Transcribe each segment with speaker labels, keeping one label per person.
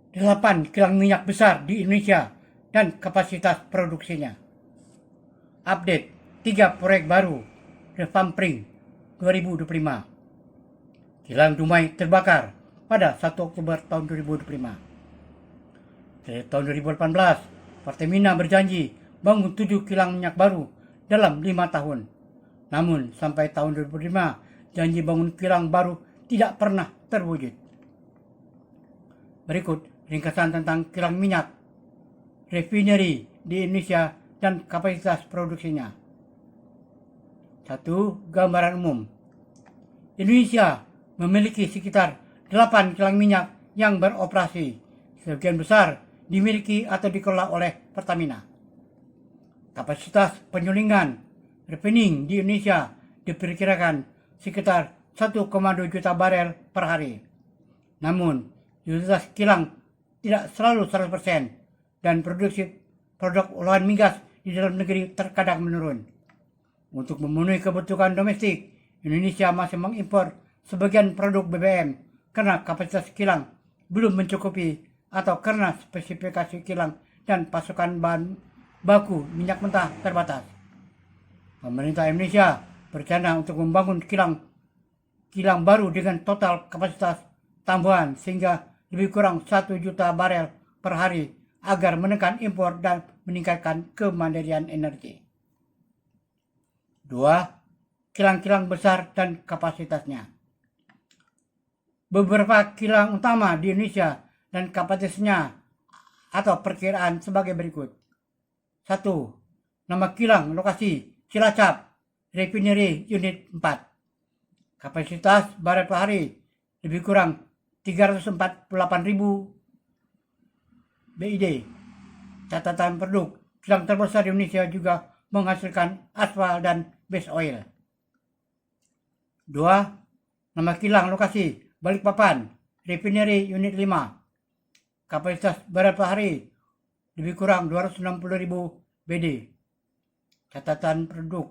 Speaker 1: 8 kilang minyak besar di Indonesia dan kapasitas produksinya. Update 3 proyek baru revamping 2025. Kilang Dumai terbakar pada 1 Oktober tahun 2025. Dari tahun 2018, Pertamina berjanji bangun 7 kilang minyak baru dalam 5 tahun. Namun sampai tahun 2005, janji bangun kilang baru tidak pernah terwujud. Berikut ringkasan tentang kilang minyak refinery di Indonesia dan kapasitas produksinya. 1. Gambaran umum. Indonesia memiliki sekitar 8 kilang minyak yang beroperasi. Sebagian besar dimiliki atau dikelola oleh Pertamina. Kapasitas penyulingan refining di Indonesia diperkirakan sekitar 1,2 juta barel per hari. Namun, utilitas kilang tidak selalu 100% dan produksi produk olahan migas di dalam negeri terkadang menurun. Untuk memenuhi kebutuhan domestik, Indonesia masih mengimpor sebagian produk BBM karena kapasitas kilang belum mencukupi atau karena spesifikasi kilang dan pasokan bahan baku minyak mentah terbatas. Pemerintah Indonesia berencana untuk membangun kilang baru dengan total kapasitas tambahan sehingga lebih kurang 1 juta barel per hari agar menekan impor dan meningkatkan kemandirian energi. 2. Kilang-kilang besar dan kapasitasnya. Beberapa kilang utama di Indonesia dan kapasitasnya atau perkiraan sebagai berikut. 1. Nama kilang lokasi Cilacap Refinery Unit 4. Kapasitas barel per hari lebih kurang 348.000 BID. Catatan produk, kilang terbesar di Indonesia juga menghasilkan aspal dan base oil. 2. Nama kilang lokasi Balikpapan Refinery Unit 5. Kapasitas barel per hari lebih kurang 260.000 BD. Catatan produk,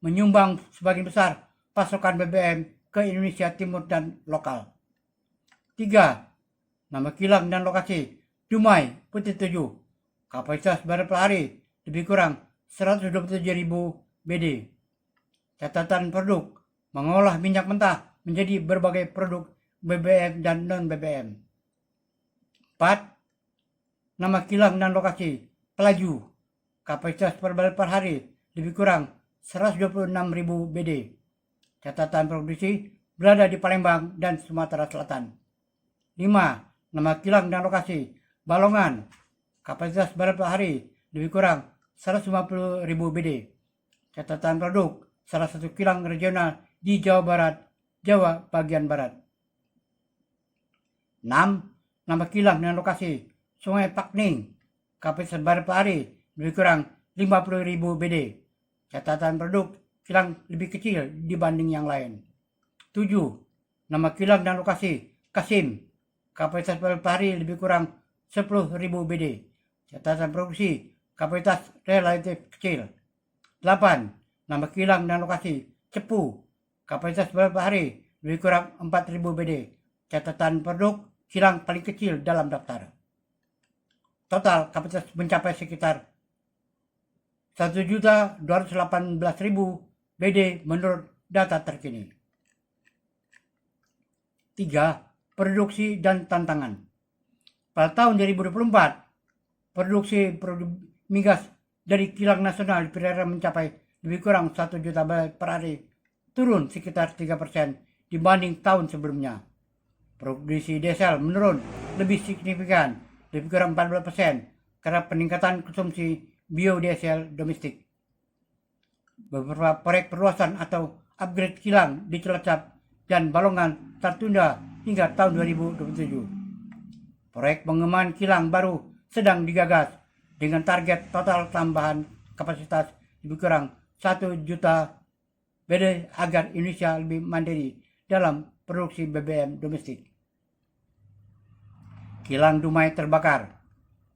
Speaker 1: menyumbang sebagian besar pasokan BBM ke Indonesia Timur dan lokal. 3. Nama kilang dan lokasi Dumai Putih 7. Kapasitas barel per hari lebih kurang 127.000 BD. Catatan produk, mengolah minyak mentah menjadi berbagai produk BBM dan non-BBM. 4. Nama kilang dan lokasi Pelaju. Kapasitas per barel per hari lebih kurang 126.000 BD. Catatan produksi berada di Palembang dan Sumatera Selatan. 5. Nama kilang dan lokasi Balongan. Kapasitas barel per hari lebih kurang 150.000 BD. Catatan produk, salah satu kilang regional di Jawa Barat, Jawa bagian Barat. 6. Nama kilang dan lokasi Sungai Pakning. Kapasitas barel per hari lebih kurang 50.000 BD. Catatan produk, kilang lebih kecil dibanding yang lain. 7. Nama kilang dan lokasi Kasim. Kapasitas barel per hari lebih kurang 10.000 BD. Catatan produksi, kapasitas relatif kecil. 8. Nama kilang dan lokasi Cepu. Kapasitas barel per hari lebih kurang 4.000 BD. Catatan produk, kilang paling kecil dalam daftar. Total kapasitas mencapai sekitar 1.218.000 BD menurut data terkini. 3. Produksi dan tantangan. Pada tahun 2024, produksi migas dari kilang nasional diperkirakan mencapai lebih kurang 1 juta barel per hari, turun sekitar 3% dibanding tahun sebelumnya. Produksi diesel menurun lebih signifikan, lebih kurang 14%, karena peningkatan konsumsi biodiesel domestik. Beberapa proyek perluasan atau upgrade kilang di Cilacap dan Balongan tertunda hingga tahun 2027. Proyek pengembangan kilang baru sedang digagas dengan target total tambahan kapasitas lebih kurang 1 juta BD agar Indonesia lebih mandiri dalam produksi BBM domestik. Kilang Dumai terbakar.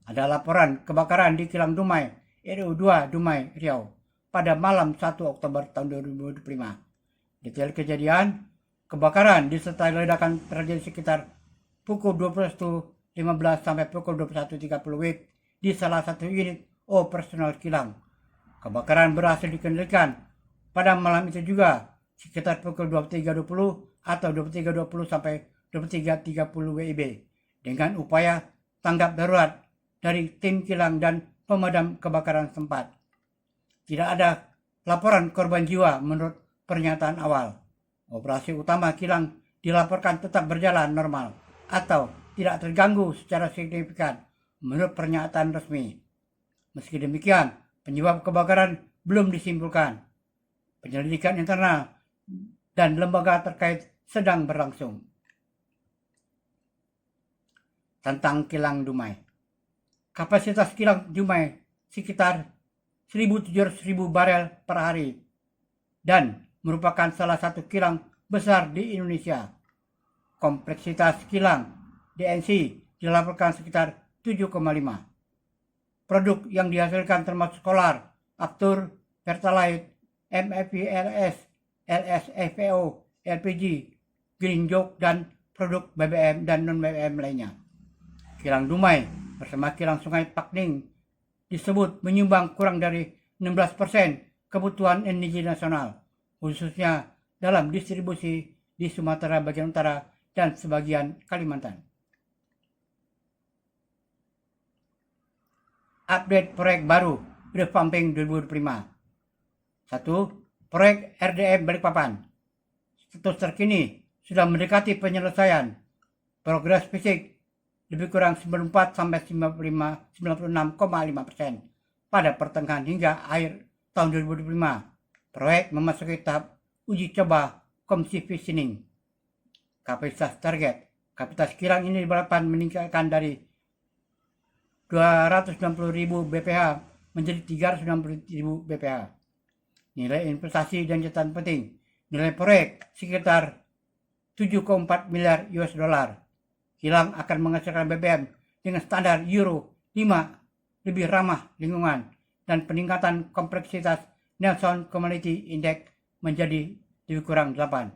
Speaker 1: Ada laporan kebakaran di kilang Dumai RU2 Dumai Riau pada malam 1 Oktober tahun 2025. Detail kejadian, kebakaran disertai ledakan terjadi sekitar pukul 21.15 15 sampai pukul 21.30 WIB di salah satu unit operasional kilang. Kebakaran berhasil dikendalikan pada malam itu juga sekitar pukul 23.20 atau 23.20 sampai 23.30 WIB dengan upaya tanggap darurat dari tim kilang dan pemadam kebakaran setempat. Tidak ada laporan korban jiwa menurut pernyataan awal. Operasi utama kilang dilaporkan tetap berjalan normal atau tidak terganggu secara signifikan menurut pernyataan resmi. Meski demikian, penyebab kebakaran belum disimpulkan. Penyelidikan internal dan lembaga terkait sedang berlangsung. Tentang kilang Dumai. Kapasitas kilang Dumai sekitar 1.700.000 barel per hari dan merupakan salah satu kilang besar di Indonesia. Kompleksitas kilang DNC dilaporkan sekitar 7,5. Produk yang dihasilkan termasuk solar, aftur, pertalite, MFVLS, LSFO, LPG, green joke, dan produk BBM dan non-BBM lainnya. Kilang Dumai bersama kilang Sungai Pakning disebut menyumbang kurang dari 16% kebutuhan energi nasional, khususnya dalam distribusi di Sumatera bagian utara dan sebagian Kalimantan. Update proyek baru revamping 2025. 1. Proyek RDM Balikpapan. Status terkini sudah mendekati penyelesaian. Progres fisik lebih kurang 94 sampai 96,5% pada pertengahan hingga akhir tahun 2025. Proyek memasuki tahap uji coba commissioning. Kapasitas target. Kapasitas kilang ini diharapkan meningkatkan dari 290.000 BPH menjadi 360.000 BPH. Nilai investasi dan catatan penting. Nilai proyek sekitar 7,4 miliar US dollar. Kilang akan menghasilkan BBM dengan standar Euro 5 lebih ramah lingkungan dan peningkatan kompleksitas Nelson Community Index menjadi lebih kurang 8.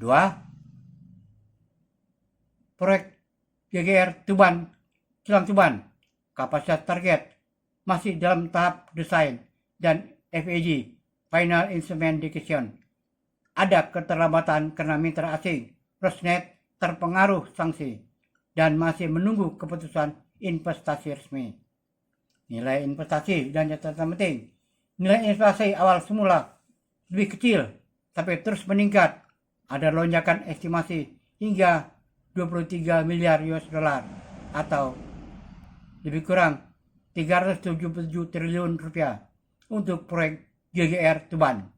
Speaker 1: 2. Proyek GGR Tuban, Kilang Tuban. Kapasitas target masih dalam tahap desain dan FEG, Final Investment Decision. Ada keterlambatan karena mitra asing, Rosneft terpengaruh sanksi, dan masih menunggu keputusan investasi resmi. Nilai investasi dan catatan penting. Nilai investasi awal semula lebih kecil, tapi terus meningkat. Ada lonjakan estimasi hingga 23 miliar US dollar atau lebih kurang 377 triliun rupiah untuk proyek GGR Tuban.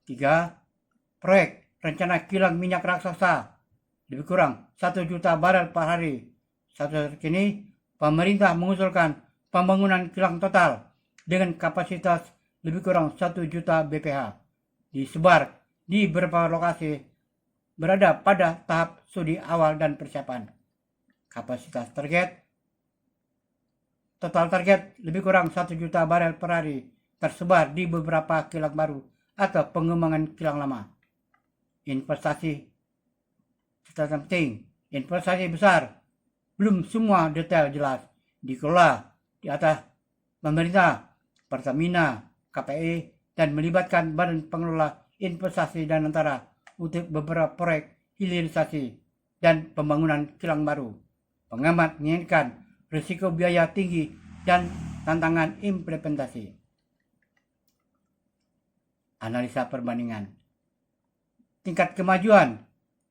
Speaker 1: 3. Proyek rencana kilang minyak raksasa lebih kurang 1 juta barel per hari. Satu terkini, pemerintah mengusulkan pembangunan kilang total dengan kapasitas lebih kurang 1 juta BPH. Disebar di beberapa lokasi berada pada tahap studi awal dan persiapan. Kapasitas target, total target lebih kurang 1 juta barel per hari tersebar di beberapa kilang baru atau pengembangan kilang lama. Investasi catatan penting, investasi besar, belum semua detail jelas, dikelola di atas pemerintah, Pertamina, KPI, dan melibatkan badan pengelola investasi dan antara untuk beberapa proyek hilirisasi dan pembangunan kilang baru. Pengamat menginginkan risiko biaya tinggi dan tantangan implementasi. Analisa perbandingan. Tingkat kemajuan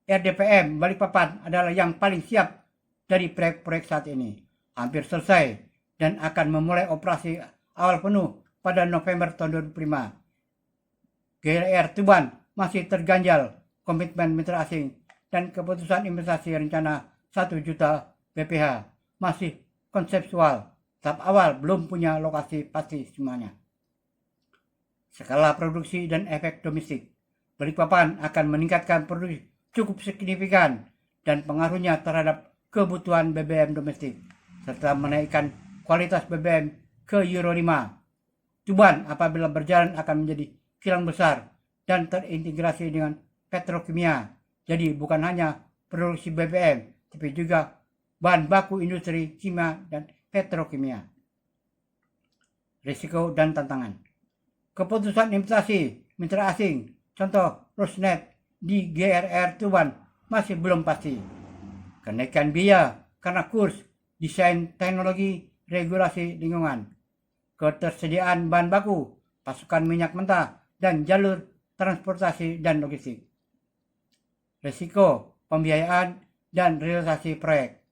Speaker 1: RDPM Balikpapan adalah yang paling siap dari proyek-proyek saat ini. Hampir selesai dan akan memulai operasi awal penuh pada November tahun 2005. GGR Tuban masih terganjal komitmen mitra asing dan keputusan investasi rencana 1 juta BPH masih konseptual. Tahap awal belum punya lokasi pasti semuanya. Skala produksi dan efek domestik. Balikpapan akan meningkatkan produksi cukup signifikan dan pengaruhnya terhadap kebutuhan BBM domestik serta menaikkan kualitas BBM ke Euro 5. Tuban apabila berjalan akan menjadi kilang besar dan terintegrasi dengan petrokimia. Jadi bukan hanya produksi BBM tapi juga bahan baku industri kimia dan petrokimia. Risiko dan tantangan. Keputusan investasi mitra asing, contoh Rosneft di GRR Tuban, masih belum pasti. Kenaikan biaya karena kurs, desain teknologi, regulasi lingkungan. Ketersediaan bahan baku, pasokan minyak mentah, dan jalur transportasi dan logistik. Risiko pembiayaan dan realisasi proyek.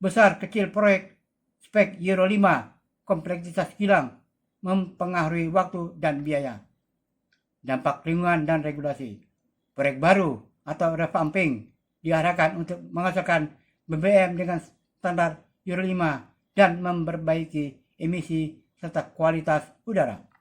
Speaker 1: Besar kecil proyek, spek Euro 5, kompleksitas kilang, mempengaruhi waktu dan biaya. Dampak lingkungan dan regulasi. Proyek baru atau revamping diarahkan untuk menghasilkan BBM dengan standar Euro 5 dan memperbaiki emisi serta kualitas udara.